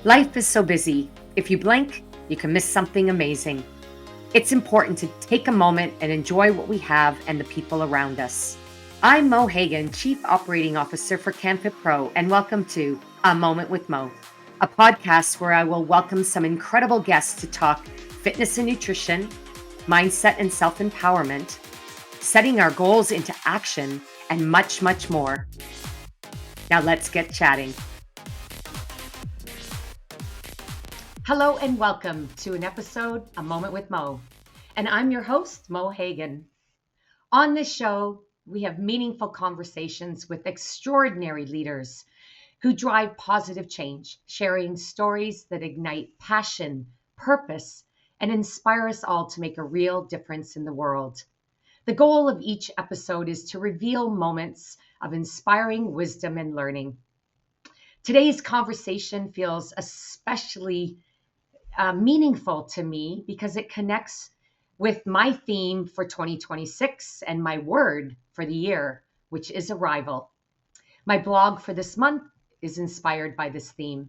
Life is so busy. If you blink, you can miss something amazing. It's important to take a moment and enjoy what we have and the people around us. I'm Mo Hagan, Chief Operating Officer for CanFit Pro, and welcome to A Moment with Mo, a podcast where I will welcome some incredible guests to talk fitness and nutrition, mindset and self-empowerment, setting our goals into action, and much, much more. Now let's get chatting. Hello and welcome to an episode, A Moment with Mo. And I'm your host, Mo Hagan. On this show, we have meaningful conversations with extraordinary leaders who drive positive change, sharing stories that ignite passion, purpose, and inspire us all to make a real difference in the world. The goal of each episode is to reveal moments of inspiring wisdom and learning. Today's conversation feels especially meaningful to me because it connects with my theme for 2026 and my word for the year, which is arrival. My blog for this month is inspired by this theme.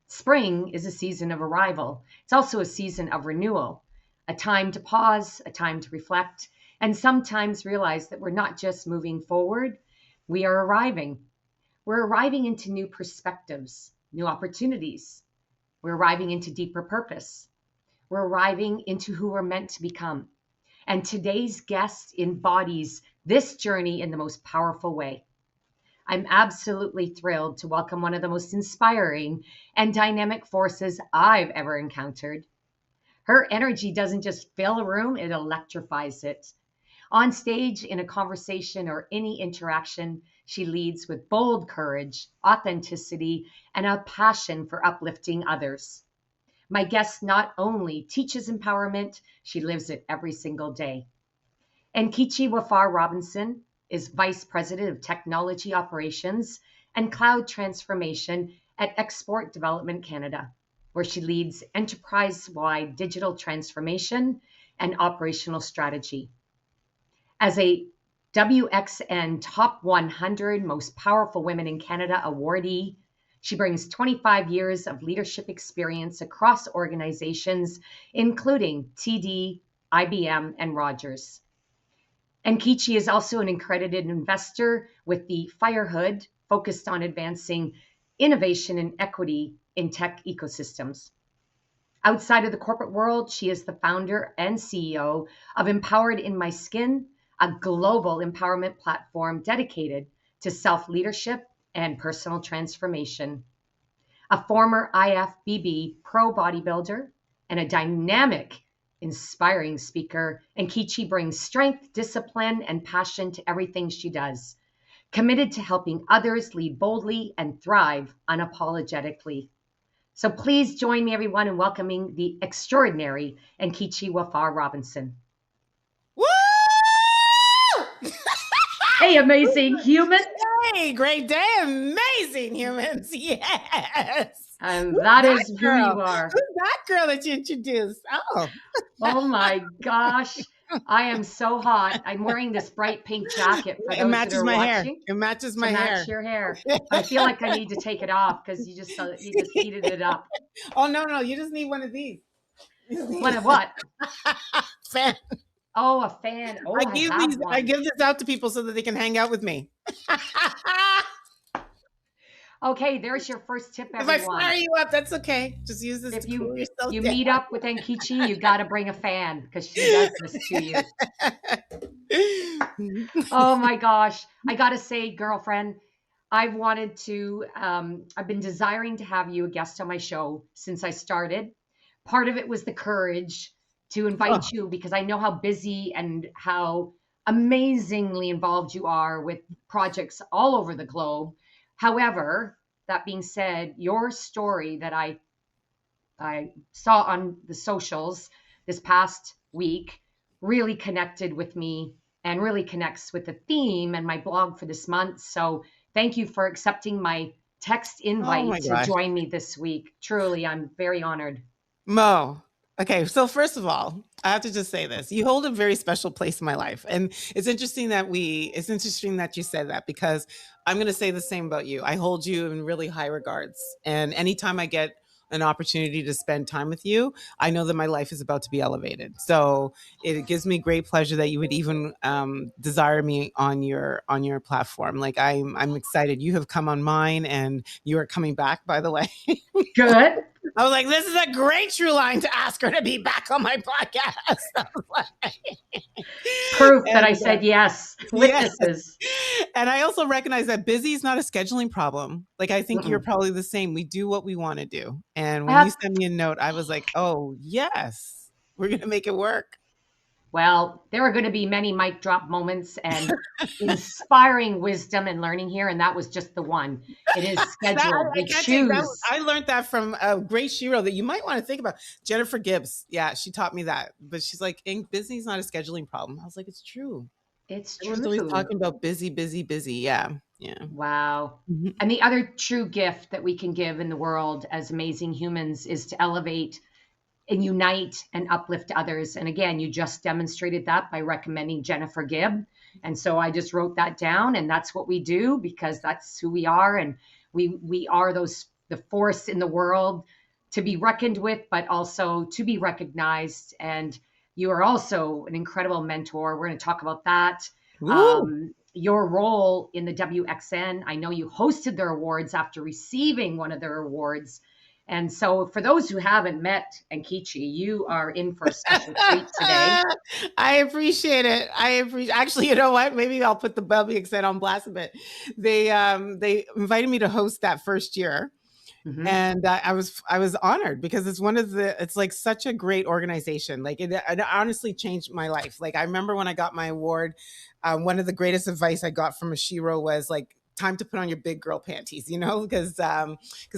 Spring is a season of arrival. It's also a season of renewal, a time to pause, a time to reflect, and sometimes realize that we're not just moving forward, we are arriving. We're arriving into new perspectives, new opportunities. We're arriving into deeper purpose. We're arriving into who we're meant to become. And today's guest embodies this journey in the most powerful way. I'm absolutely thrilled to welcome one of the most inspiring and dynamic forces I've ever encountered. Her energy doesn't just fill a room, it electrifies it. On stage, in a conversation, or any interaction, she leads with bold courage, authenticity, and a passion for uplifting others. My guest not only teaches empowerment, she lives it every single day. Nkechi Nwafor-Robinson is Vice President of Technology Operations and Cloud Transformation at Export Development Canada, where she leads enterprise-wide digital transformation and operational strategy. As a WXN Top 100 Most Powerful Women in Canada awardee, she brings 25 years of leadership experience across organizations, including TD, IBM, and Rogers. Nkechi is also an accredited investor with the Firehood, focused on advancing innovation and equity in tech ecosystems. Outside of the corporate world, she is the founder and CEO of Empowered in My Skin, a global empowerment platform dedicated to self-leadership and personal transformation. A former IFBB pro bodybuilder and a dynamic, inspiring speaker, Nkechi brings strength, discipline, and passion to everything she does, committed to helping others lead boldly and thrive unapologetically. So please join me, everyone, in welcoming the extraordinary Nkechi Nwafor-Robinson. Woo! Hey, amazing human. Hey, great day, amazing humans. Yes. That is who you are. Who's that girl that you introduced? Oh. Oh my gosh. I am so hot. I'm wearing this bright pink jacket for It those matches that are my watching. hair. It matches my to hair. match your hair. I feel like I need to take it off because you just heated it up. Oh, no. You just need one of these. One of what? Fan. Oh, a fan. Oh, I give this out to people so that they can hang out with me. Okay, there's your first tip, If everyone. I fire you up, that's okay. Just use this If to cool yourself you down. meet up with Nkechi, you got to bring a fan because she does this to you. Oh my gosh. I got to say, girlfriend, I've been desiring to have you a guest on my show since I started. Part of it was the courage to invite you because I know how busy and how amazingly involved you are with projects all over the globe. However, that being said, your story that I saw on the socials this past week really connected with me and really connects with the theme and my blog for this month. So thank you for accepting my text invite to join me this week. Truly, I'm very honored. Mo, okay, so first of all, I have to just say this. You hold a very special place in my life. And it's interesting that you said that because I'm going to say the same about you. I hold you in really high regards. And anytime I get an opportunity to spend time with you, I know that my life is about to be elevated. So it gives me great pleasure that you would even desire me on your platform. Like I'm excited. You have come on mine, and you are coming back. By the way, Good. I was like, this is a great true line to ask her to be back on my podcast. Proof that I and said yes. yeah, Witnesses. and I also recognize that busy is not a scheduling problem. Like I think you're Mm-mm. probably the same. We do what we want to do. And when you Uh, sent me a note, I was like, oh yes, we're gonna make it work. well, there are going to be many mic drop moments and inspiring wisdom and learning here, and that was just the one. It is That, scheduled. I We can't take that. choose. I learned that from a great shiro that you might want to think about. Jennifer Gibbs. Yeah, she taught me that. But she's like, busy is not a scheduling problem. I was like, it's true. It's Everyone's always true. talking about busy, busy, busy. Yeah. Yeah. Wow. Mhm. And the other true gift that we can give in the world as amazing humans is to elevate and unite and uplift others. And again, you just demonstrated that by recommending Jennifer Gibb. And so I just wrote that down, and that's what we do because that's who we are, and we are those the force in the world to be reckoned with, but also to be recognized. And you are also an incredible mentor. We're going to talk about that. Woo. Your role in the WXN. I know you hosted their awards after receiving one of their awards. And so, for those who haven't met Nkechi, you are in for a special treat today. I appreciate it. I appreciate. Actually, you know what? Maybe I'll put the Belby accent on blast a bit. They invited me to host that first year, Hmm. and I was honored because it's one of the it's like such a great organization. Like it honestly changed my life. Like I remember when I got my award, one of the greatest advice I got from a shiro was like, time to put on your big girl panties, you know, because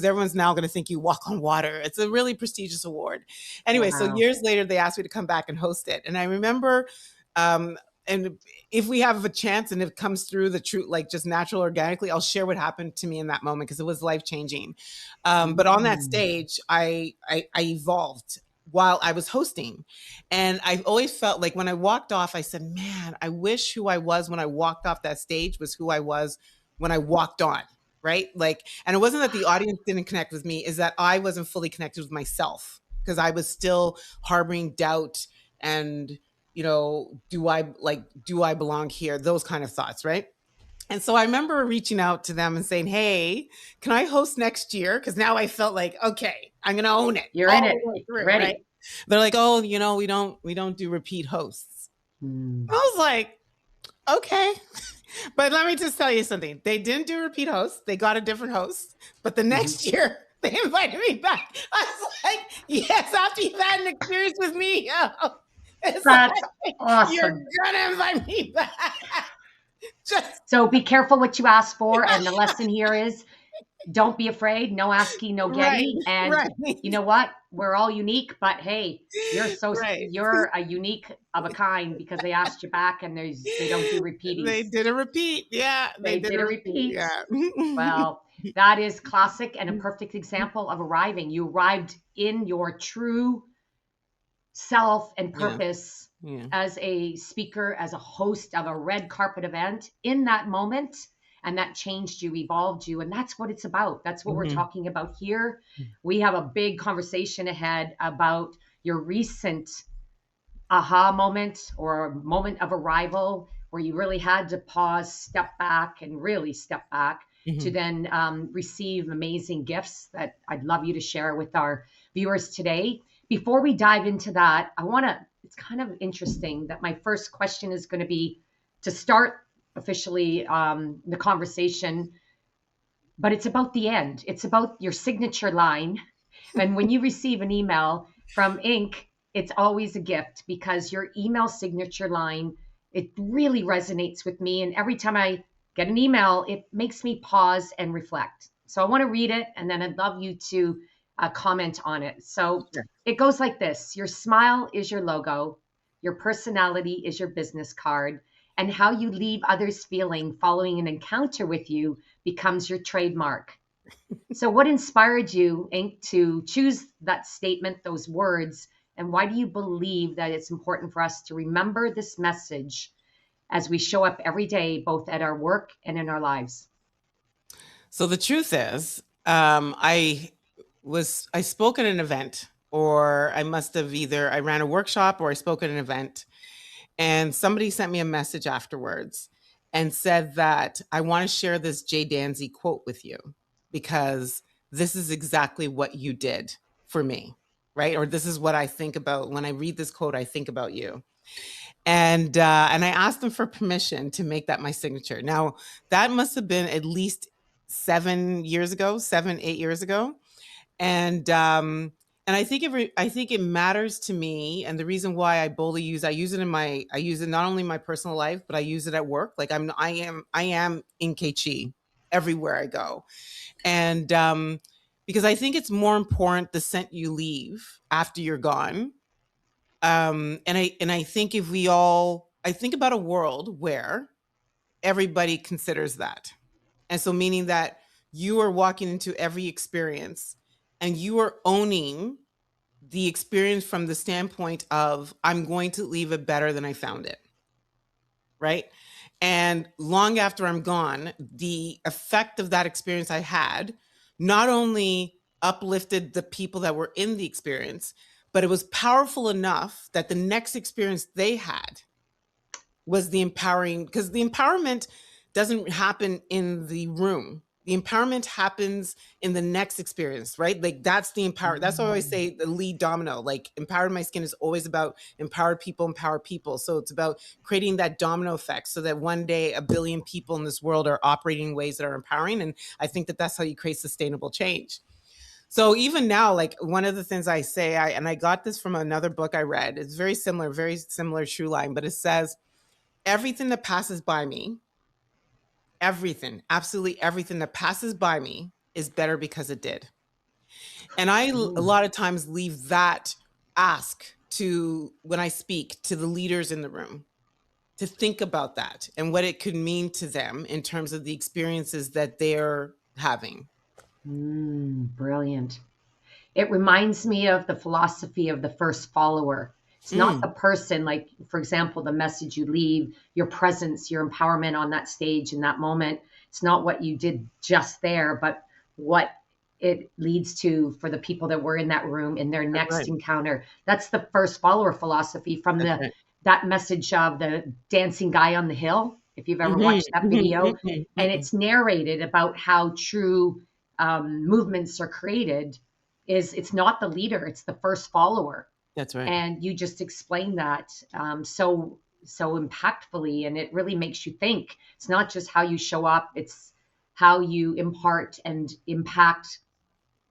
everyone's now going to think you walk on water. It's a really prestigious award. Anyway, so Wow. years later they asked me to come back and host it, and I remember um and if we have a chance and it comes through the truth, like just natural organically, I'll share what happened to me in that moment because it was life changing. But on that Mm. stage, I evolved while I was hosting. And I've always felt like when I walked off, I said, man, I wish who I was when I walked off that stage was who I was when I walked on. Right. Like, and it wasn't that the audience didn't connect with me, is that I wasn't fully connected with myself because I was still harboring doubt and, do I belong here? Those kind of thoughts. Right. And so I remember reaching out to them and saying, "Hey, can I host next year?" Because now I felt like, okay, I'm going to own it You're in all it. the way through, right? Ready. They're like, "Oh, we don't do repeat hosts." I Mm. was like, "Okay," but let me just tell you something. They didn't do repeat hosts. They got a different host, but the Hmm. next year they invited me back. I was like, "Yes, after you've had an experience with me, it's That's like you're awesome. gonna invite me back." Just So be careful what you ask for. And the lesson here is don't be afraid. No asking, no right, getting. And right. you know what? We're all unique, but hey, Right. you're a unique of a kind because they asked you back and they don't do They repeaties. did a repeat. Yeah, they They did did a a repeat. repeat. Yeah. Well, that is classic and a perfect example of arriving. You arrived in your true self and Yeah. purpose Yeah. as a speaker, as a host of a red carpet event in that moment. And that changed you, evolved you. And that's what it's about. That's what we're Mhm. talking about here. We have a big conversation ahead about your recent aha moment or moment of arrival where you really had to pause, step back, and really step back to Mhm. then receive amazing gifts that I'd love you to share with our viewers today. Before we dive into that, it's kind of interesting that my first question is going to be to start officially the conversation, but it's about the end. It's about your signature line. And when you receive an email from Inc., it's always a gift because your email signature line, it really resonates with me. And every time I get an email, it makes me pause and reflect. So I want to read it and then I'd love you to comment on it. So Sure. it goes like this: your smile is your logo, your personality is your business card, and how you leave others feeling following an encounter with you becomes your trademark. So, what inspired you, Ink, to choose that statement, those words, and why do you believe that it's important for us to remember this message as we show up every day, both at our work and in our lives? So the truth is, I was I spoke at an event, or I must have either I ran a workshop or I spoke at an event, and somebody sent me a message afterwards and said that I want to share this Jay Danzy quote with you because this is exactly what you did for me, right? Or this is what I think about when I read this quote. I think about you, and I asked them for permission to make that my signature. Now that must have been at least 7 years ago, 7, 8 years ago, and I think it matters to me, and the reason why I use it in my I use it not only in my personal life, but I use it at work. Like I am Nkechi everywhere I go, and because I think it's more important the scent you leave after you're gone. And I think if we all I think about a world where everybody considers that, and so meaning that you are walking into every experience and you are owning the experience from the standpoint of I'm going to leave it better than I found it, right? And long after I'm gone, the effect of that experience I had not only uplifted the people that were in the experience, but it was powerful enough that the next experience they had was the empowering, because the empowerment doesn't happen in the room. The empowerment happens in the next experience, right? Like that's the empower. That's why I always Mm. say the lead domino. Like empowered my skin is always about empowered people, empower people. So it's about creating that domino effect, so that one day a billion people in this world are operating in ways that are empowering. And I think that that's how you create sustainable change. So even now, like one of the things I say, and I got this from another book I read. It's very similar true line, but it says everything that passes by me, everything, absolutely everything that passes by me is better because it did. And a Ooh. lot of times leave that ask to when I speak to the leaders in the room to think about that and what it could mean to them in terms of the experiences that they're having. Brilliant. It reminds me of the philosophy of the first follower. It's not the Mm, person, like, for example, the message you leave, your presence, your empowerment on that stage in that moment. It's not what you did just there, but what it leads to for the people that were in that room in their that's next right. encounter. That's the first follower philosophy from That's the right. that message of the dancing guy on the hill. If you've ever Mhm, watched that mhm, video, mhm, and mhm. it's narrated about how true movements are created, is it's not the leader, it's the first follower. That's right. And you just explained that so impactfully, and it really makes you think. It's not just how you show up, it's how you impart and impact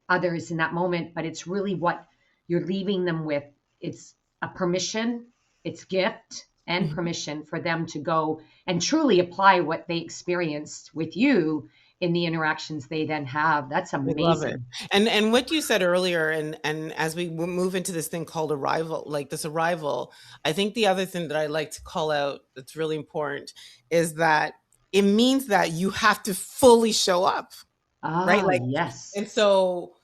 others in that moment, but it's really what you're leaving them with. It's a permission, it's gift and Mhm. permission for them to go and truly apply what they experienced with you in the interactions they then have. That's I love it. amazing. And what you said earlier, and as we move into this thing called arrival, like this arrival, I think the other thing that I like to call out that's really important is that it means that you have to fully show up, right? Ah, Like, yes. and so,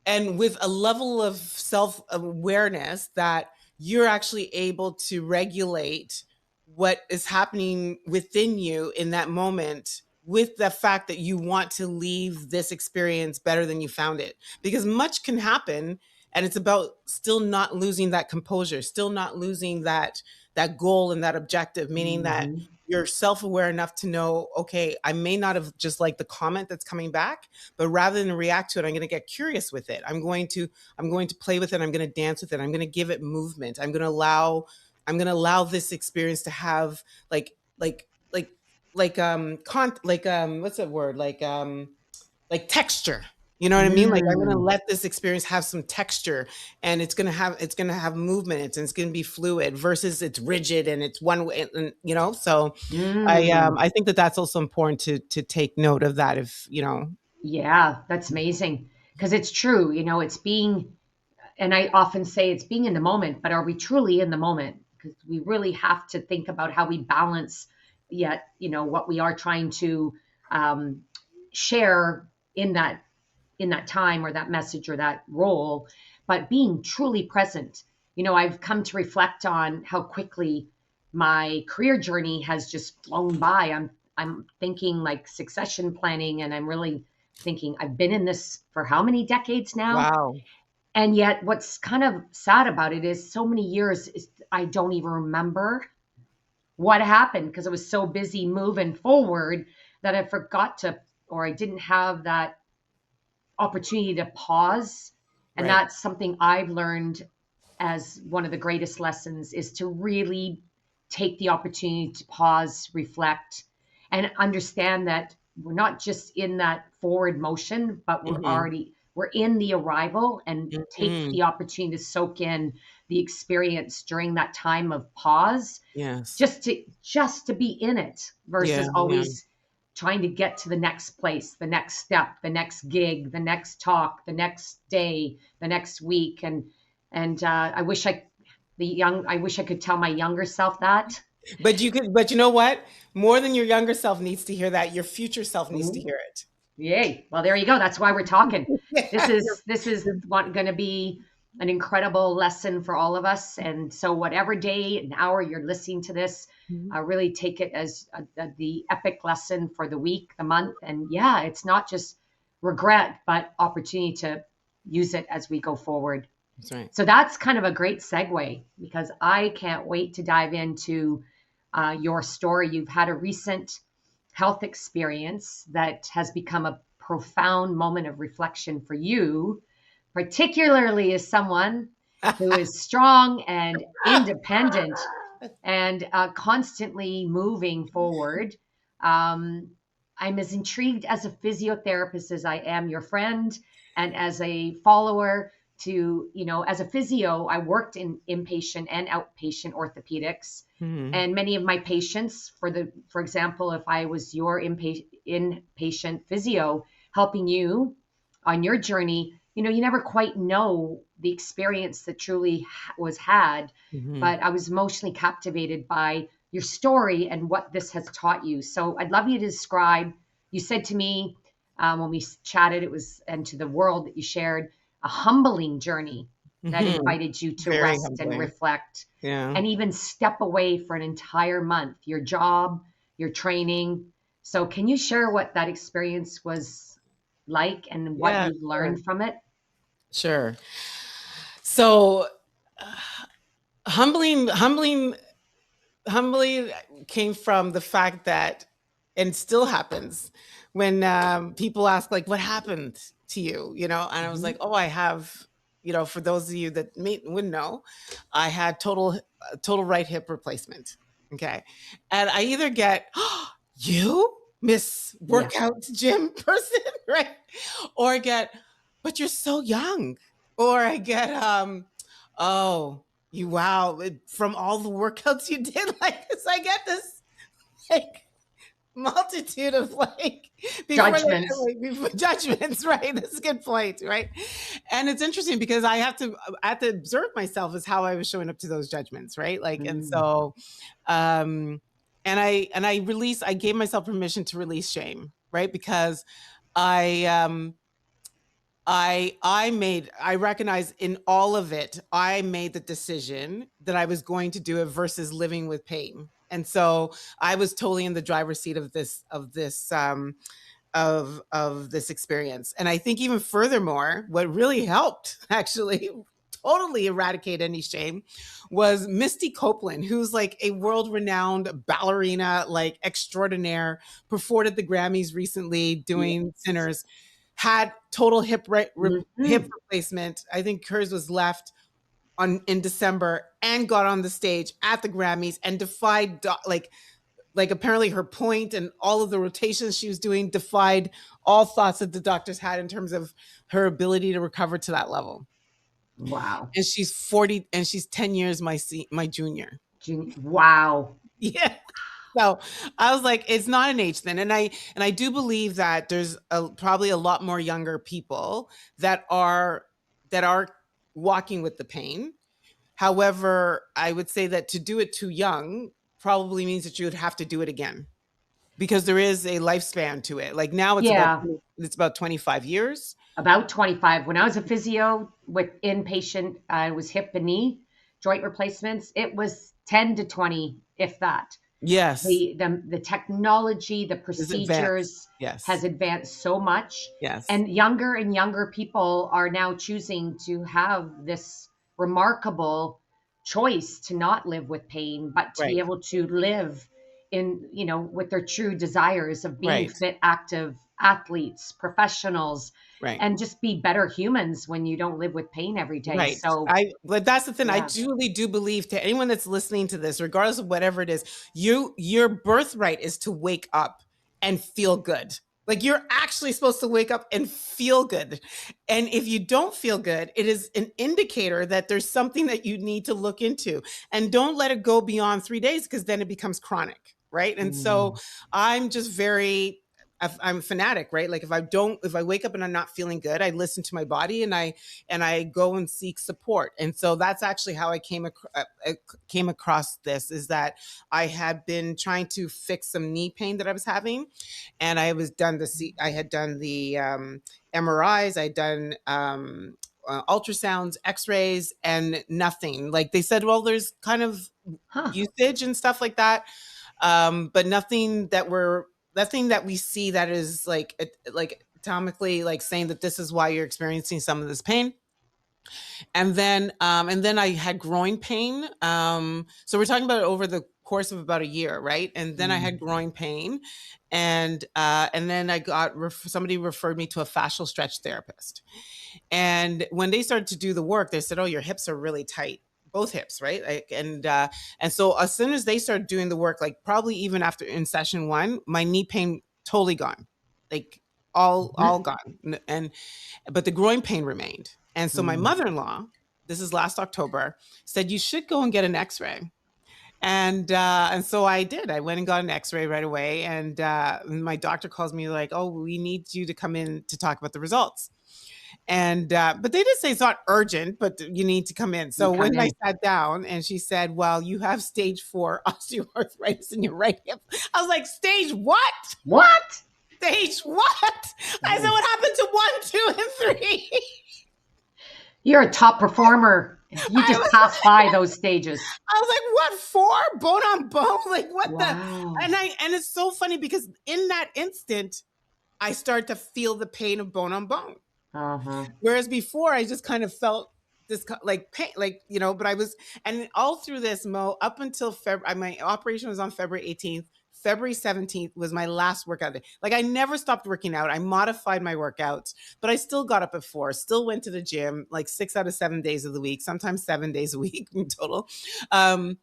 and with a level of self awareness that you're actually able to regulate what is happening within you in that moment, with the fact that you want to leave this experience better than you found it, because much can happen, and it's about still not losing that composure, still not losing that goal and that objective, meaning that Hmm. you're self-aware enough to know, okay, I may not have just liked the comment that's coming back, but rather than react to it, I'm going to get curious with it. I'm going to play with it. I'm going to dance with it. I'm going to give it movement. I'm going to allow this experience to have like what's that word? Like texture. You know what I mean? Like I'm going to Mm. let this experience have some texture, and it's going to have movement, and it's going to be fluid versus it's rigid and it's one way, and so Mm. I think that that's also important to take note of that, if Yeah, that's amazing. Because it's true, it's being, and I often say it's being in the moment, but are we truly in the moment? Because we really have to think about how we balance yet, what we are trying to um, share in that time or that message or that role, but being truly present. I've come to reflect on how quickly my career journey has just flown by. I'm thinking like succession planning, and I'm really thinking, I've been in this for how many decades now? Wow. And yet, what's kind of sad about it is so many years is I don't even remember what happened because I was so busy moving forward that I forgot to, or I didn't have that opportunity to pause. And Right. that's something I've learned as one of the greatest lessons is to really take the opportunity to pause, reflect, and understand that we're not just in that forward motion, but Hmm. we're in the arrival, and take Hmm. the opportunity to soak in the experience during that time of pause, Yes. just to be in it Yeah. versus Yeah. always trying to get to the next place, the next step, the next gig, the next talk, the next day, the next week. And I wish I could tell my younger self that. But you could, but you know what? More than your younger self needs to hear that, your future self needs to Ooh, hear it. yay. Well, there you go. That's why we're talking. This Yeah. is this is going to be an incredible lesson for all of us. And so, whatever day and hour you're listening to this, Mhm. really take it as the epic lesson for the week, the month, and yeah, it's not just regret, but opportunity to use it as we go forward. That's right. So that's kind of a great segue because I can't wait to dive into your story. You've had a recent health experience that has become a profound moment of reflection for you, particularly as someone who is strong and independent and constantly moving forward. Um, I'm as intrigued as a physiotherapist as I am your friend and as a follower to, as a physio, I worked in inpatient and outpatient orthopedics. Mhm. And many of my patients, for example, if I was your inpatient physio helping you on your journey, you never quite know the experience that truly was had, Mhm. but I was emotionally captivated by your story and what this has taught you. So I'd love you to describe. You said to me when we chatted, it was, and to the world that you shared, a humbling journey that Mhm. invited you to Very rest and humbling. reflect Yeah. and even step away for an entire month, your job, your training. So, can you share what that experience was like and what Yeah, you've sure. learned from it? Sure. So, uh, humbling came from the fact that, and still happens when people ask like, "What happened to you?" And I was like, Hmm. "Oh, I have." For those of you that wouldn't know, I had total right hip replacement. Okay, and I either get, "Oh, you, Miss Yeah, Workout Gym person," right, or I get, "But you're so young," or I get, "Oh, you wow, from all the workouts you did," like, so I get this like multitude of like judgments. before judgments, right? That's a good point, right? And it's interesting because I have to observe myself as how I was showing up to those judgments, right? Like, and Mm, so, um, I gave myself permission to release shame, right? Because I I recognize in all of it, I made the decision that I was going to do it versus living with pain. And so I was totally in the driver's seat of this experience. And I think even furthermore, what really helped actually totally eradicate any shame was Misty Copeland, who's like a world-renowned ballerina, like extraordinaire, performed at the Grammys recently doing yes. Sinners, had total hip Hmm. replacement. I think hers was left on in December and got on the stage at the Grammys and defied like apparently her point and all of the rotations she was doing defied all thoughts that the doctors had in terms of her ability to recover to that level. Wow. And she's 40 and she's 10 years my junior. Wow. Yeah. So I was like, it's not an age thing, and I do believe that there's probably a lot more younger people that are walking with the pain. However, I would say that to do it too young probably means that you would have to do it again because there is a lifespan to it. Like now, Yeah. it's about 25 years. About 25. When I was a physio with inpatient, it was hip and knee joint replacements. It was 10 to 20, if that. Yes. The technology, the Is advanced. procedures Yes. has advanced so much, Yes. and younger people are now choosing to have this remarkable choice to not live with pain, but to be Right. able to live in, with their true desires of being Right. fit, active athletes, professionals, Right. and just be better humans when you don't live with pain every day. Right. So, But that's the thing. I yeah. truly do believe, to anyone that's listening to this, regardless of whatever it is, your birthright is to wake up and feel good. Like, you're actually supposed to wake up and feel good. And if you don't feel good, it is an indicator that there's something that you need to look into. And don't let it go beyond 3 days, because then it becomes chronic. Right. And so Mm. I'm just very, I'm fanatic, right? Like, if I wake up and I'm not feeling good, I listen to my body, and I go and seek support. And so that's actually how I came across this, is that I had been trying to fix some knee pain that I was having, and I had done the MRIs, I'd done ultrasounds, X-rays, and nothing. Like, they said, well, there's kind of Huh. usage and stuff like that, but nothing that we see that is like atomically, like, saying that this is why you're experiencing some of this pain. And then I had growing pain. So we're talking about over the course of about a year, right? And then I had Mm. growing pain, and then somebody referred me to a fascial stretch therapist. And when they started to do the work, they said, "Oh, your hips are really tight." Both hips, right? And so as soon as they started doing the work, like probably even after in session one, my knee pain totally gone, like all Mhm. gone, and but the growing pain remained. And so my Mm. mother-in-law, this is last October, said, "You should go and get an X-ray." And so I did. I went and got an X-ray right away, and my doctor calls me like, "Oh, we need you to come in to talk about the results." And but they did say it's not urgent, but you need to come in. You So come when I in. sat down, and she said, "Well, you have stage 4 osteoarthritis in your right hip," I was like, "Stage what? What? Stage what?" I said, Oh. "What happened to 1, 2, and 3?" You're a top performer. You I just was passed by those stages. I was like, "What for? Bone on bone? Like, what the?" Wow. And it's so funny, because in that instant, I start to feel the pain of bone on bone. Uh-huh. Whereas before, I just kind of felt this like pain, like, but I was, and all through this, Mo, up until February, my operation was on February 18th. February 17th was my last workout day. Like, I never stopped working out. I modified my workouts, but I still got up at 4, still went to the gym like 6 out of 7 days of the week, sometimes 7 days a week in total. Um,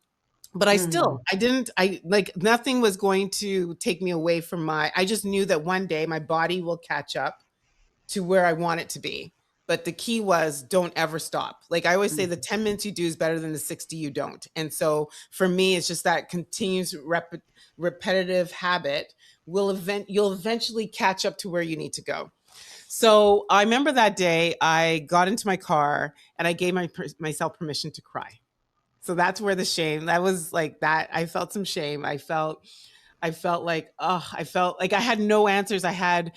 but Mm. I didn't, I like, nothing was going to take me away from I just knew that one day my body will catch up to where I want it to be. But the key was, don't ever stop. Like, I always say, the Mm. 10 minutes you do is better than the 60 you don't. And so for me, it's just that continuous repetitive habit you'll eventually catch up to where you need to go. So I remember that day I got into my car and I gave myself permission to cry. So that's where the shame, that was like that. I felt some shame. I felt like, oh, I felt like I had no answers. I had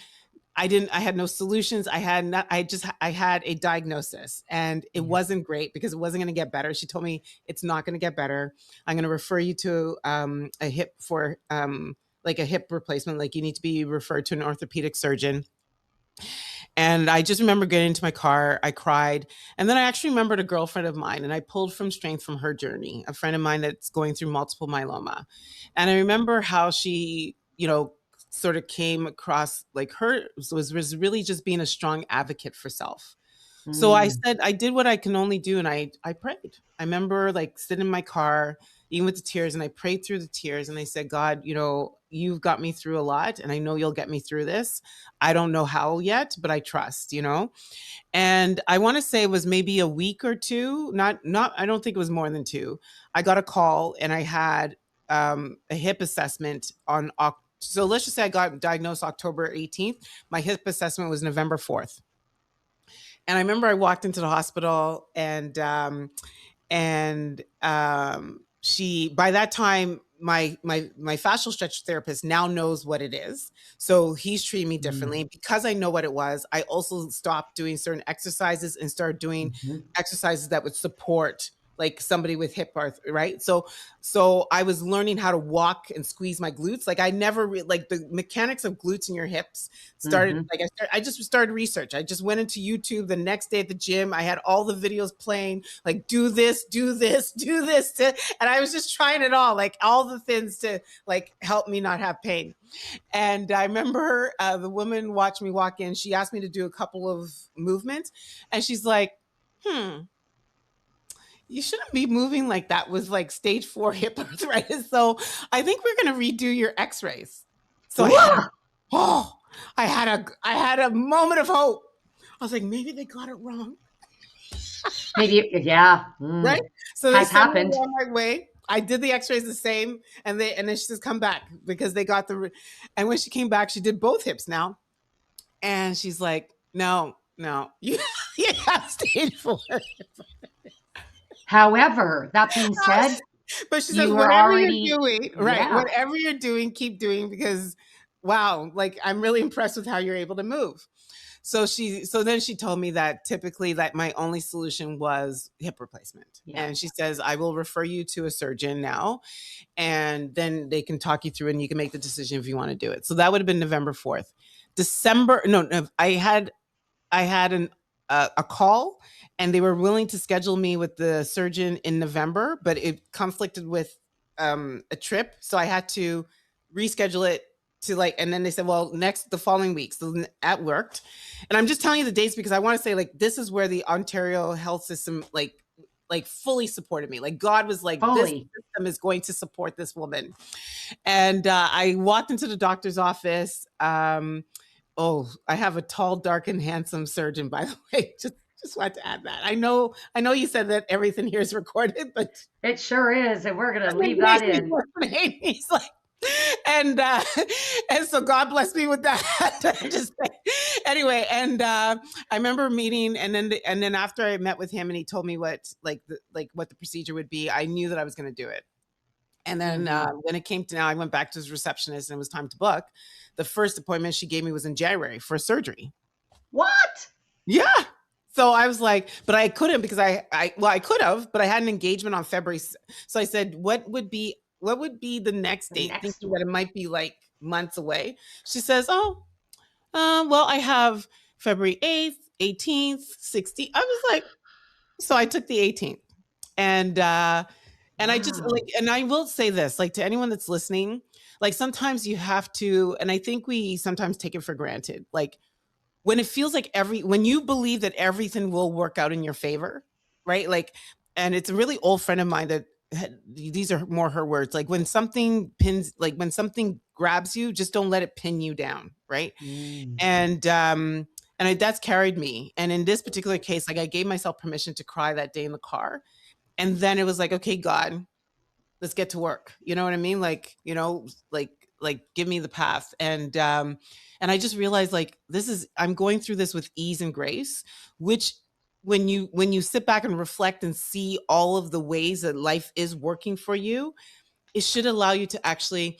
no solutions. I had a diagnosis, and it Yeah. wasn't great, because it wasn't going to get better. She told me, "It's not going to get better. I'm going to refer you to a hip for like a hip replacement. Like, you need to be referred to an orthopedic surgeon." And I just remember getting into my car, I cried. And then I actually remembered a girlfriend of mine, and I pulled from strength from her journey, a friend of mine that's going through multiple myeloma. And I remember how she, sort of came across, like, her was really just being a strong advocate for self. So I Mm. said, I did what I can only do, and I prayed. I remember, like, sitting in my car, even with the tears, and I prayed through the tears, and I said, "God, you've got me through a lot, and I know you'll get me through this. I don't know how yet, but I trust." And I want to say it was maybe a week or two, not I don't think it was more than two. I got a call, and I had a hip assessment so let's just say I got diagnosed October 18th. My hip assessment was November 4th. And I remember I walked into the hospital, and she, by that time, my fascial stretch therapist now knows what it is, so he's treating me Mm. differently. Because I know what it was, I also stopped doing certain exercises and started doing Mhm. exercises that would support like somebody with hip arth, right? So I was learning how to walk and squeeze my glutes. Like I never like the mechanics of glutes in your hips started. Hmm. Like I just started research. I just went into YouTube the next day at the gym. I had all the videos playing, like do this, do this, do this, and I was just trying it all, like all the things to like help me not have pain. And I remember the woman watched me walk in. She asked me to do a couple of movements, and she's like, "Hmm, you shouldn't be moving like that with like stage 4 hip arthritis. So I think we're going to redo your X-rays." So oh, I had a moment of hope. I was like, maybe they got it wrong, Maybe, yeah, right? So they has sent me happened. on my way. I did the X-rays the same, and then she says, "Come back," because they got and when she came back, she did both hips now. And she's like, no, no, you have stage 4. However, that being said, But she says, you were whatever you're already, doing, right? yeah, Whatever you're doing, keep doing, because wow, like I'm really impressed with how you're able to move. So then she told me that typically that my only solution was hip replacement. yeah. And she says, I will refer you to a surgeon now, and then they can talk you through and you can make the decision if you want to do it. So that would have been November 4th. December, no, I had a call, and they were willing to schedule me with the surgeon in November, but it conflicted with a trip, so I had to reschedule it to like. And then they said, well, next the following week. So that worked, and I'm just telling you the dates because I want to say like this is where the Ontario health system like fully supported me. Like God was like, this Fully. system is going to support this woman. And I walked into the doctor's office. Oh, I have a tall, dark, and handsome surgeon, by the way. Just wanted to add that. I know you said that everything here is recorded, but It sure is. And we're going to it leave that makes me in. want to hate me. He's like, and and so God bless me with that. Just anyway, and I remember meeting, and then after I met with him, and he told me what what the procedure would be, I knew that I was going to do it. And then Hmm. when it came to now, I went back to his receptionist, and it was time to book. The first appointment she gave me was in January for surgery. What? Yeah. So I was like, but I couldn't because I could have, but I had an engagement on February. So I said, what would be the next The date? next Thinking that one. it might be like months away. She says, oh, well, I have February 8th, 18th, 16th. I was like, so I took the 18th. And I just like, Wow. and I will say this, like to anyone that's listening, like sometimes you have to, and I think we sometimes take it for granted. Like when it feels like when you believe that everything will work out in your favor, right? Like, and it's a really old friend of mine that these are more her words. Like when something grabs you, just don't let it pin you down, right? Mm. And that's carried me. And in this particular case, like I gave myself permission to cry that day in the car, and then it was like, okay, God, let's get to work. You know what I mean? Like, like give me the path. And I just realized like I'm going through this with ease and grace, which when you sit back and reflect and see all of the ways that life is working for you, it should allow you to actually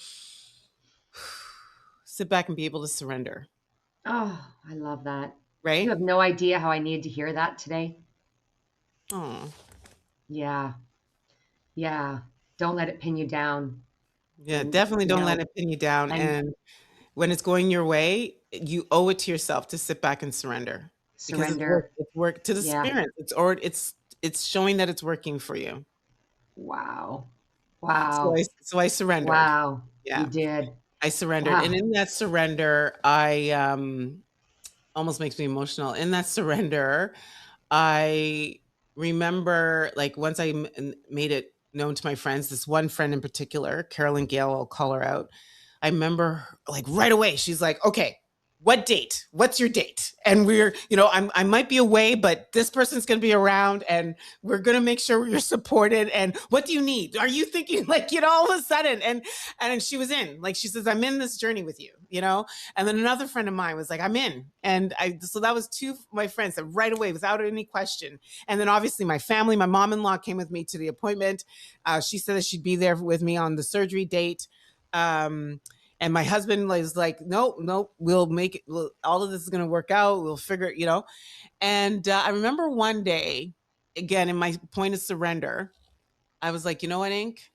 sit back and be able to surrender, Oh, I love that. You right? have no idea how I needed to hear that today. Oh, Yeah. Yeah. Don't let it pin you down. yeah, And, definitely don't let it pin you down. and And when it's going your way, you owe it to yourself to sit back and surrender because surrender. it's work to the Yeah. spirit. It's showing that it's working for you. Wow. So Wow. I surrendered. Wow. You Yeah, did. I surrendered, and Wow. in that surrender, I almost makes me emotional. In that surrender, I remember like once made it known to my friends, this one friend in particular, Carolyn Gale, I'll call her out. I remember like right away, she's like, okay, what date? What's your date? And I might be away, but this person's going to be around and we're going to make sure you're supported. And what do you need? Are you thinking like, all of a sudden? And she was in, like, she says, I'm in this journey with you. And then another friend of mine was like, I'm in. So that was two of my friends that right away, without any question. And then obviously my family, my mom-in-law came with me to the appointment. She said that she'd be there with me on the surgery date. And my husband was like, no, we'll make it. All of this is going to work out. We'll figure. And I remember one day, again, in my point of surrender, I was like, you know what, Ink?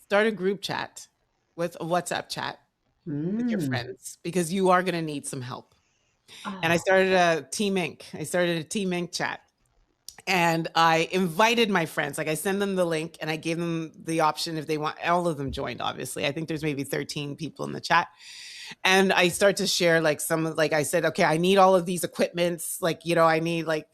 Start a group chat with a WhatsApp chat with your Mm. friends because you are going to need some help. And I Oh, started a Team Inc. I started a Team Inc. chat. And I invited my friends. Like I send them the link and I gave them the option if they want. All of them joined, obviously. I think there's maybe 13 people in the chat. And I start to share like some of, like I said, okay, I need all of these equipments. Like, you know, I need like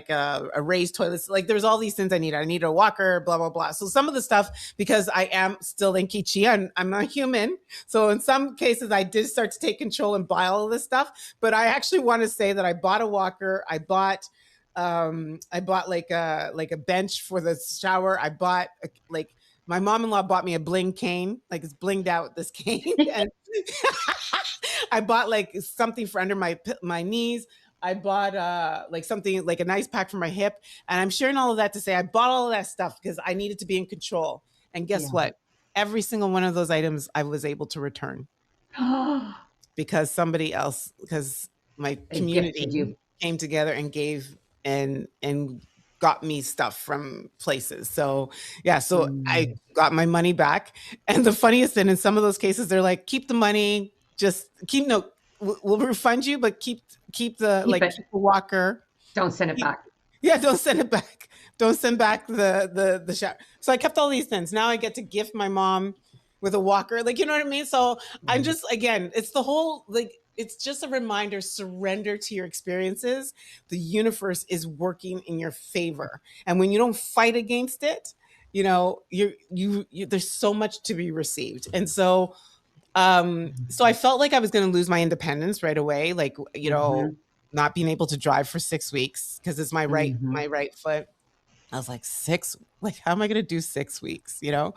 a raised toilet. Like there's all these things I need. I need a walker, blah, blah, blah. So some of the stuff, because I am still Nkechi, I'm not human. So in some cases I did start to take control and buy all of this stuff. But I actually want to say that I bought a walker. I bought like a bench for the shower. I bought like my mom-in-law bought me a bling cane, like it's blinged out this cane, and I bought like something for under my knees. I bought like something like an ice pack for my hip, and I'm sharing all of that to say I bought all of that stuff because I needed to be in control. And guess yeah. what? Every single one of those items I was able to return because somebody else, because my It community gifted you. came together and gave and got me stuff from places. So yeah, so I Mm. got my money back. And the funniest thing in some of those cases, they're like, keep the money, just keep no, we'll refund you, but keep the Keep like it. keep the walker. Don't send it Keep, back. yeah, don't send it back. Don't send back the shower. So I kept all these things. Now I get to gift my mom with a walker. Like, you know what I mean? So I'm Mm. just, again, it's the whole like it's just a reminder, surrender to your experiences. The universe is working in your favor. And when you don't fight against it, you know, you there's so much to be received. And so I felt like I was going to lose my independence right away, like, you know, Mm-hmm. not being able to drive for 6 weeks because it's my right Mm-hmm. my right foot. I was like, six, like, how am I going to do 6 weeks? You know,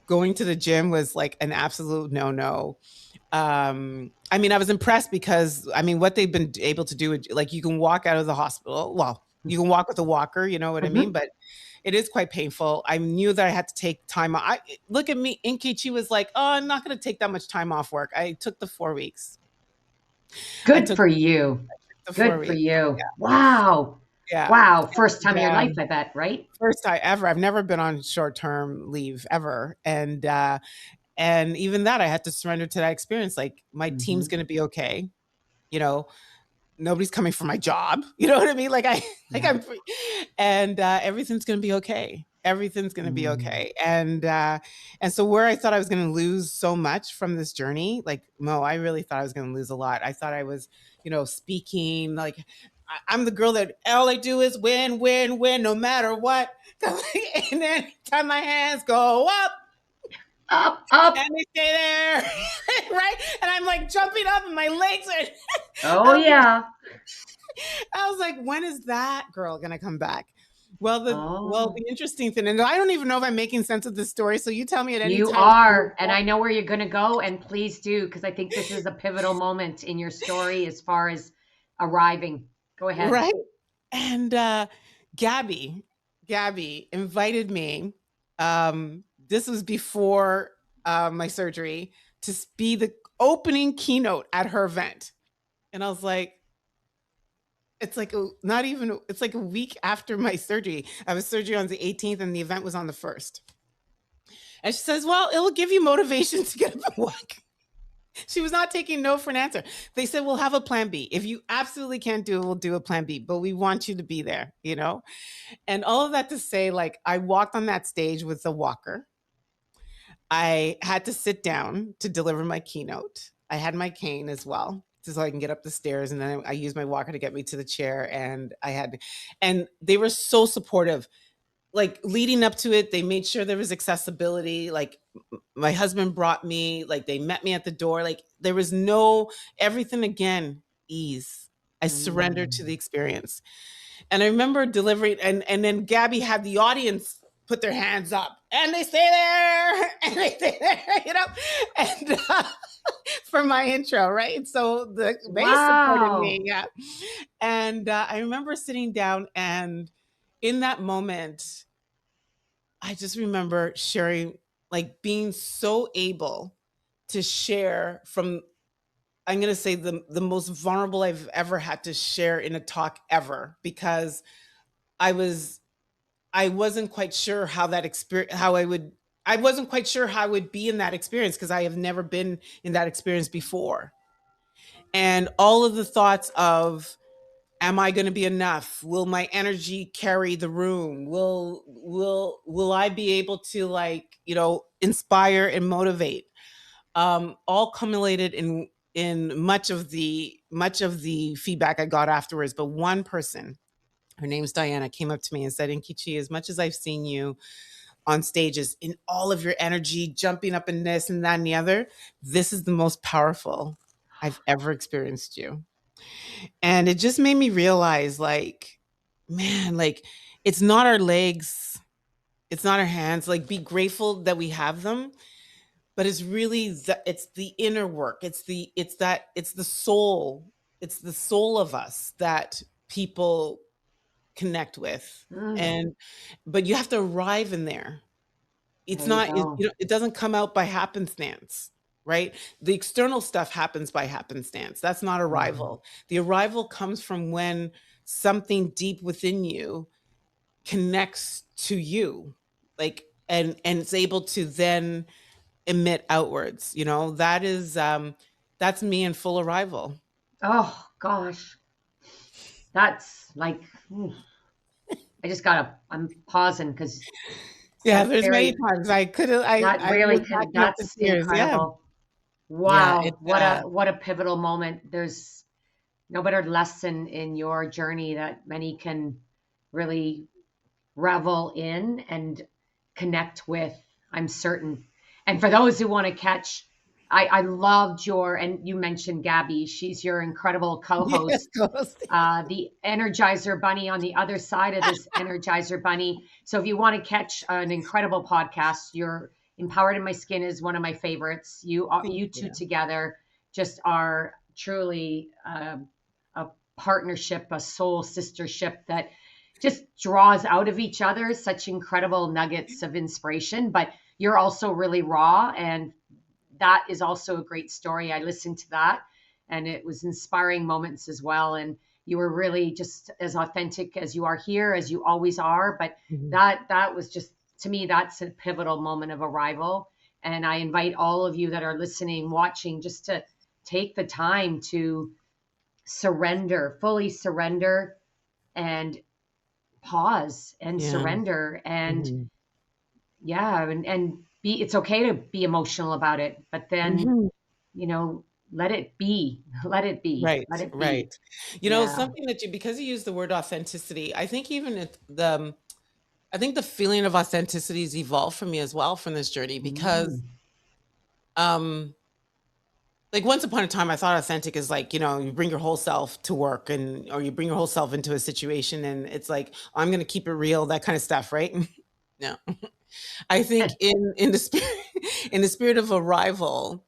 going to the gym was like an absolute no no. I mean, I was impressed because I mean, what they've been able to do, like, you can walk out of the hospital. Well, you can walk with a walker, you know what I mean? Mm-hmm. But it is quite painful. I knew that I had to take time off. Look at me. Inkichi was like, oh, I'm not going to take that much time off work. I took the 4 weeks. I Good took for you. the four Good for weeks. you. Wow. Yeah. Wow. First time And, in your life, I bet, right? first time ever. I've never been on short term leave ever. And even that, I had to surrender to that experience. Like, my team's Mm-hmm. going to be okay. You know, nobody's coming for my job. You know what I mean? Like, like Yeah. I'm free, and everything's gonna be okay. Everything's gonna be Mm. okay. And so where I thought I was gonna lose so much from this journey, like Mo, I really thought I was gonna lose a lot. I thought I was, you know, speaking like I'm the girl that all I do is win, win, win, no matter what. And then time my hands go up Up, up. and they stay there, right? And I'm like jumping up, and my legs are. Oh, I was yeah. I was like, when is that girl gonna come back? Well, Oh, the interesting thing, and I don't even know if I'm making sense of this story. So you tell me at any you time, are. And I know where you're going to go. And please do, because I think this is a pivotal moment in your story as far as arriving. Go ahead. right? And Gabby, Gabby invited me. This was before my surgery to be the opening keynote at her event, and I was like, it's like not even. It's like a week after my surgery. I was surgery on the 18th, and the event was on the 1st. And she says, well, it'll give you motivation to get up and walk. She was not taking no for an answer. They said, we'll have a plan B. If you absolutely can't do it, we'll do a plan B, but we want you to be there, you know? And all of that to say, like, I walked on that stage with a walker. I had to sit down to deliver my keynote. I had my cane as well, so I can get up the stairs. And then I used my walker to get me to the chair. And they were so supportive. Like, leading up to it, they made sure there was accessibility. Like, my husband brought me, like, they met me at the door. Like, there was no, everything again, ease. I surrendered to the Mm. experience. And I remember delivering, and then Gabby had the audience put their hands up, and they stay there, and they stay there, you know, and for my intro, right? So they supported me, Wow. yeah. And I remember sitting down, and in that moment, I just remember sharing, like, being so able to share from, I'm going to say, the most vulnerable I've ever had to share in a talk ever, because I was I wasn't quite sure how that experience how I wasn't quite sure how I would be in that experience because I have never been in that experience before. And all of the thoughts of, am I going to be enough? Will my energy carry the room? Will I be able to, like, inspire and motivate? All cumulated in much of the feedback I got afterwards. But one person, her name's Diana, came up to me and said, Nkechi, as much as I've seen you on stages in all of your energy, jumping up in this and that and the other, this is the most powerful I've ever experienced you. And it just made me realize, like, man, like, it's not our legs, it's not our hands. Like, be grateful that we have them, but it's the inner work. It's the soul. It's the soul of us that people connect with. Mm, And but you have to arrive in there. It's there you not go. it doesn't come out by happenstance, right? The external stuff happens by happenstance. That's not Mhm. arrival. The arrival comes from when something deep within you connects to you, like, and it's able to then emit outwards. That's me in full arrival. Oh gosh, that's like, I'm pausing because Yeah, that's there's many very, times I could have that I really was can, backing up the that's tears. Yeah. incredible. Yeah, Wow, what a pivotal moment. There's no better lesson in your journey that many can really revel in and connect with, I'm certain. And for those who want to catch, I loved and you mentioned Gabby, she's your incredible co yes, host, close. the Energizer Bunny on the other side of this Energizer Bunny. So if you want to catch an incredible podcast, you're Empowered in My Skin is one of my favorites. Thank You two you. together just are truly a partnership, a soul sistership that just draws out of each other such incredible nuggets of inspiration. But you're also really raw, and that is also a great story. I listened to that, and it was inspiring moments as well. And you were really just as authentic as you are here, as you always are. But Mhm. that was just, to me, that's a pivotal moment of arrival. And I invite all of you that are listening, watching, just to take the time to surrender, fully surrender, and pause and Yeah. surrender. And Mhm. yeah, and be, it's okay to be emotional about it, but then, Mhm. you know, let it be. Let it be. Right, Let it be. right. Yeah. Something that because you use the word authenticity, I think even I think the feeling of authenticity has evolved for me as well from this journey because, Mm. um, like, once upon a time, I thought authentic is like, you bring your whole self to work or you bring your whole self into a situation and it's like, "Oh, I'm going to keep it real," that kind of stuff, right? No. I think in the spirit in the spirit of arrival,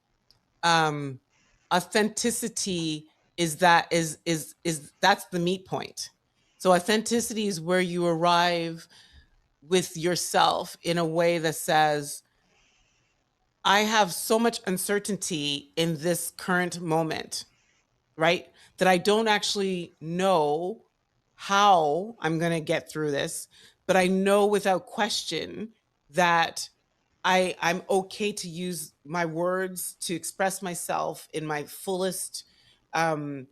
um authenticity is that's the meat point. So authenticity is where you arrive with yourself in a way that says, I have so much uncertainty in this current moment, right? That I don't actually know how I'm going to get through this, but I know without question that I'm okay to use my words to express myself in my fullest, um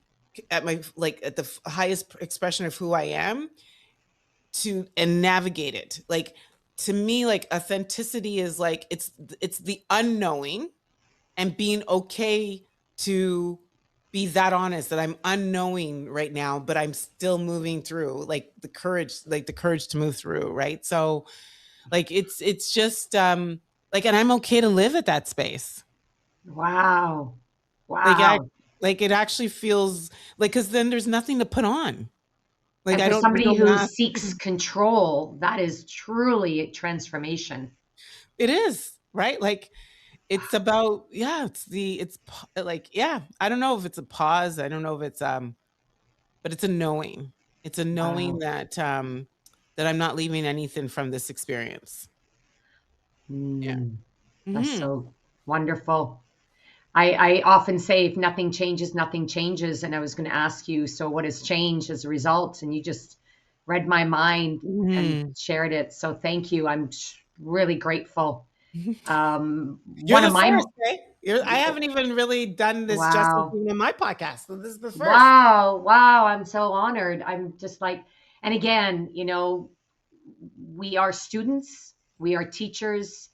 at my like at the highest expression of who I am, to and navigate it. Like, to me, like, authenticity is like, it's the unknowing and being okay to be that honest that I'm unknowing right now, but I'm still moving through, like the courage to move through, right? So, like, it's just, like, and I'm okay to live at that space. Wow. Like, Wow. it actually feels like, because then there's nothing to put on. Like, And I for don't there's somebody no who mask. seeks control, that is truly a transformation. It is, right? Like, it's about, yeah, like, yeah, I don't know if it's a pause. I don't know if it's, but it's a knowing. It's a knowing Wow. that I'm not leaving anything from this experience. Yeah. Mm, that's Mhm. so wonderful. I often say if nothing changes, nothing changes. And I was going to ask you, so what has changed as a result? And you just read my mind and Mhm. shared it. So thank you. I'm really grateful. You're One the of my first, right? I haven't even really done this justice wow. in my podcast, so this is the first. Wow, wow, I'm so honored. I'm just like, and again, we are students, we are teachers.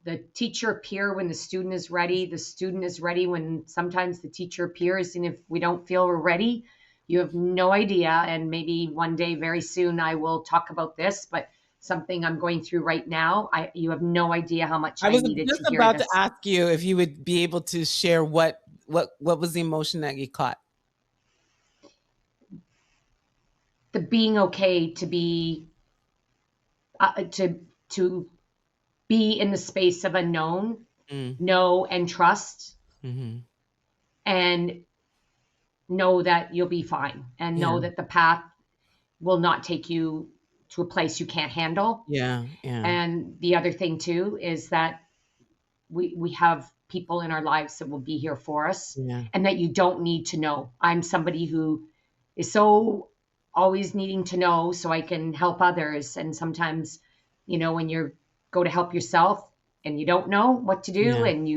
The teacher appear when the student is ready. The student is ready when sometimes the teacher appears, and if we don't feel we're ready, you have no idea. And maybe one day, very soon, I will talk about this, but something I'm going through right now, you have no idea how much I I was needed just to hear about to this. ask you if you would be able to share what was the emotion that you caught? The being okay to be to be in the space of unknown, Mm, know and trust, mhm. and know that you'll be fine, and Yeah, know that the path will not take you to a place you can't handle. yeah, yeah, And the other thing too is that we have people in our lives that will be here for us, yeah, and that you don't need to know. I'm somebody who is so always needing to know so I can help others. And sometimes, when you go to help yourself and you don't know what to do, yeah, and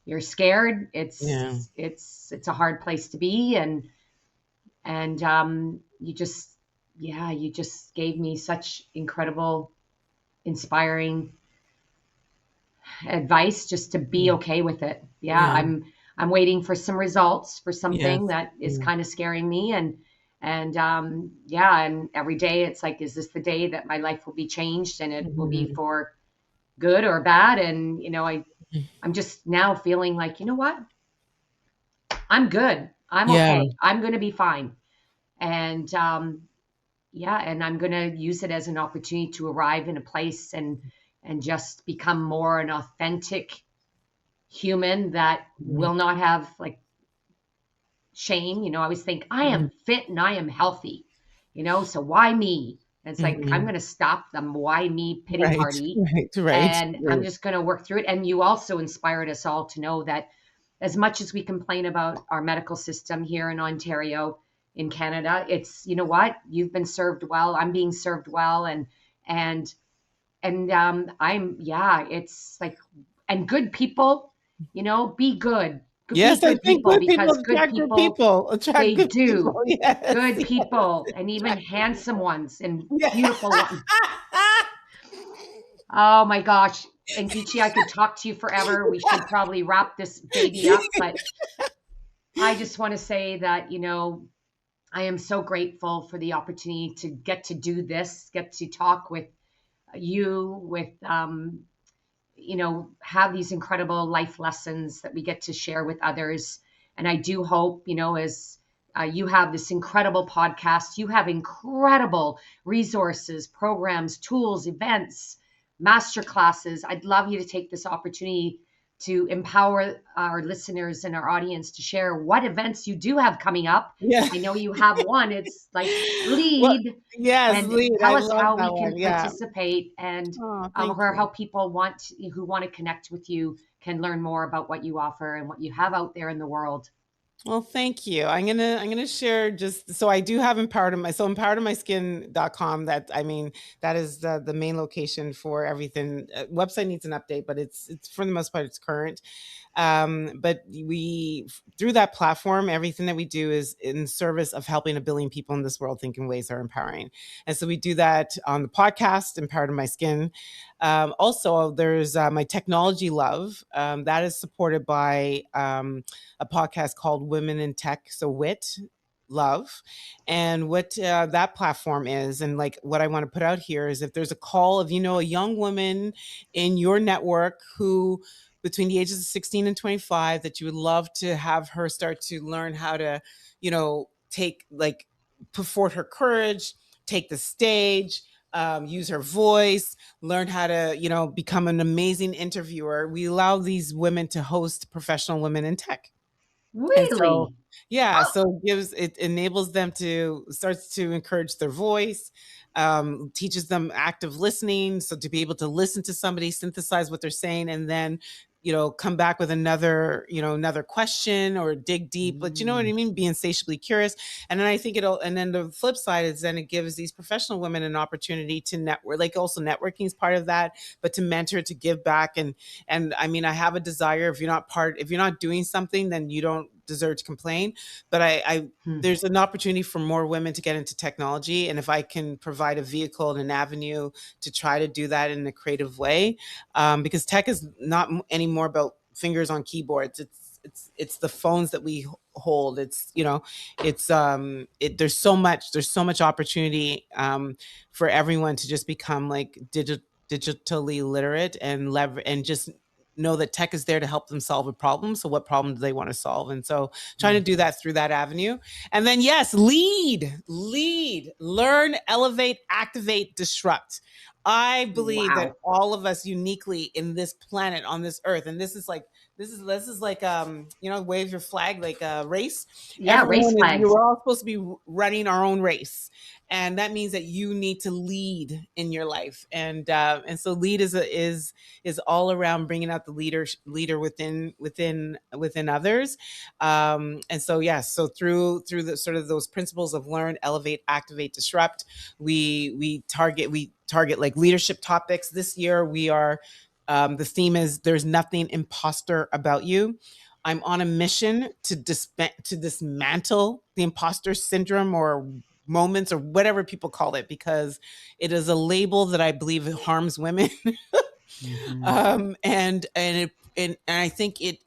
you're scared, yeah, it's a hard place to be. And you just, yeah, you just gave me such incredible, inspiring advice just to be mm, okay with it. Yeah, yeah, I'm waiting for some results for something yes, that is yeah, kind of scaring me. And yeah, and every day it's like, is this the day that my life will be changed, and it will be mhm, for good or bad? And mm. I'm just now feeling like, you know what? I'm good. I'm Yeah, okay. I'm going to be fine. And yeah, and I'm going to use it as an opportunity to arrive in a place and just become more an authentic human that mhm, will not have like shame. I always think I mhm, am fit and I am healthy, so why me? And it's like, I'm mhm. going to stop the why me pity Right, party, right, right, and I'm right. just going to work through it. And you also inspired us all to know that as much as we complain about our medical system here in Ontario, in Canada, it's, you know what, you've been served well, I'm being served well. And I'm, yeah, it's like, and good people, be good. Be Yes, I good think people, good because people good attract good people, people, attract they good people. do. Yes, Good yes, people, and even attract good handsome people. ones and Yeah. beautiful ones. Oh my gosh. And Kichi, I could talk to you forever. We should probably wrap this baby up, but I just want to say that, I am so grateful for the opportunity to get to do this, get to talk with you, with have these incredible life lessons that we get to share with others. And I do hope, as you have this incredible podcast, you have incredible resources, programs, tools, events, master classes. I'd love you to take this opportunity to empower our listeners and our audience to share what events you do have coming up. Yeah. I know you have one. It's like Well, lead, yes, and lead. tell I us love how that we one. can Yeah. participate, and Oh, thank or you. how people who want to connect with you can learn more about what you offer and what you have out there in the world. Well, thank you. I'm gonna share just so I do have empoweredmyskin.com. That I mean, that is the main location for everything. Website needs an update, but it's for the most part it's current. But we through that platform, everything that we do is in service of helping a billion people in this world think in ways that are empowering. And so we do that on the podcast, Empowered in My Skin. Also, there's my technology love that is supported by a podcast called Women in Tech. So WIT love. And what that platform is, and like what I want to put out here is if there's a call of, a young woman in your network who between the ages of 16 and 25 that you would love to have her start to learn how to, take like put forth her courage, take the stage, use her voice, learn how to, become an amazing interviewer. We allow these women to host professional women in tech. And so, Really? yeah, so it enables them to starts to encourage their voice, teaches them active listening, so to be able to listen to somebody, synthesize what they're saying, and then come back with another question or dig deep, but you know what I Mm. mean? Be insatiably curious. And then I think and then the flip side is then it gives these professional women an opportunity to network, like also networking is part of that, but to mentor, to give back. And I mean, I have a desire, if you're not doing something, then you don't deserve to complain. But Hmm. there's an opportunity for more women to get into technology. And if I can provide a vehicle and an avenue to try to do that in a creative way, because tech is not anymore about fingers on keyboards. It's the phones that we hold. There's so much opportunity for everyone to just become like digitally literate and just know that tech is there to help them solve a problem. So what problem do they want to solve? And so trying to do that through that avenue. And then yes, lead, learn, elevate, activate, disrupt. I believe that Wow. all of us uniquely in this planet on this earth, and this is like wave your flag like a race. Yeah, race flags. We're all supposed to be running our own race, and that means that you need to lead in your life, and so lead is all around bringing out the leader within others, and so yes, so through the sort of those principles of learn, elevate, activate, disrupt, we target like leadership topics. This year we are the theme is there's nothing imposter about you. I'm on a mission to dismantle the imposter syndrome or moments or whatever people call it, because it is a label that I believe harms women. Hmm. And I think it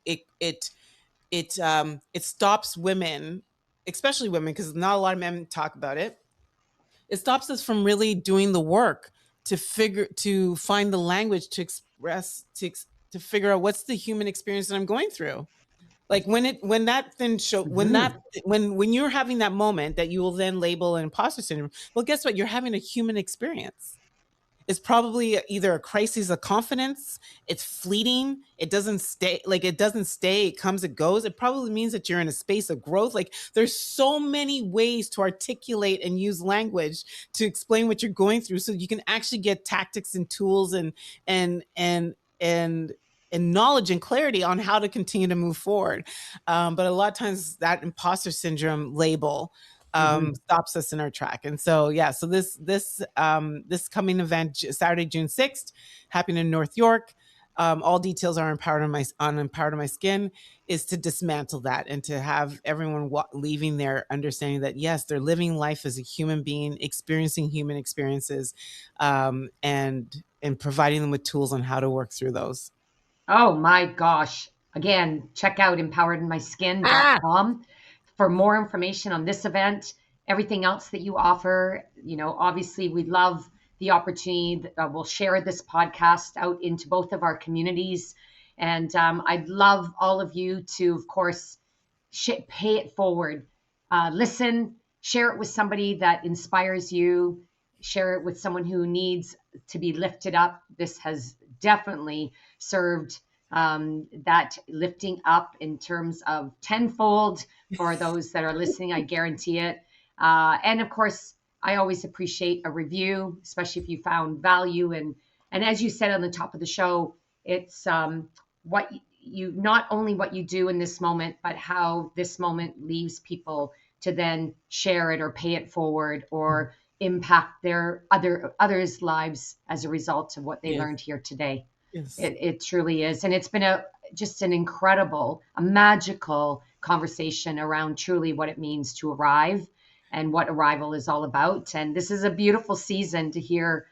stops women, especially women, because not a lot of men talk about it. It stops us from really doing the work to find the language to express to figure out what's the human experience that I'm going through. Like when that thing show when that Hmm. when you're having that moment that you will then label an imposter syndrome, well, guess what? You're having a human experience. It's probably either a crisis of confidence, it's fleeting, it comes, it goes. It probably means that you're in a space of growth. Like there's so many ways to articulate and use language to explain what you're going through, so you can actually get tactics and tools and and and and knowledge and clarity on how to continue to move forward. But a lot of times that imposter syndrome label Hmm. stops us in our track. And so, yeah, so this coming event, Saturday, June 6th, happening in North York. All details are Empowered on My Skin, is to dismantle that and to have everyone leaving there understanding that yes, they're living life as a human being, experiencing human experiences, and providing them with tools on how to work through those. Oh my gosh. Again, check out Ah, empoweredmyskin.com for more information on this event, everything else that you offer. Obviously, we love the opportunity that we'll share this podcast out into both of our communities. And I'd love all of you to, of course, pay it forward. Listen, share it with somebody that inspires you, share it with someone who needs to be lifted up. This has definitely served that lifting up in terms of tenfold for those that are listening. I guarantee it. And of course, I always appreciate a review, especially if you found value. And as you said on the top of the show, it's what you not only what you do in this moment, but how this moment leaves people to then share it or pay it forward or impact their others' lives as a result of what they yes, learned here today. yes, It truly is. And it's been just an incredible, a magical conversation around truly what it means to arrive and what arrival is all about. And this is a beautiful season to hear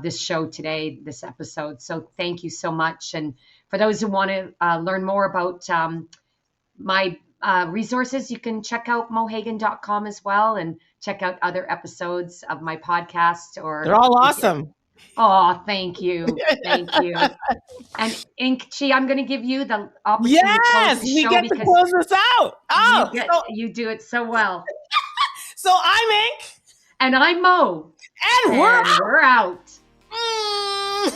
this show today, this episode. So thank you so much. And for those who want to learn more about my resources, you can check out mohagan.com as well and check out other episodes of my podcast. they're Or all if you, awesome. oh, thank you. Thank you. And Inkchi, I'm going to give you the opportunity to close Yes, the we show get to because close this out. Oh, you do it so well. so I'm Ink, And I'm Mo, and we're and we're out. out.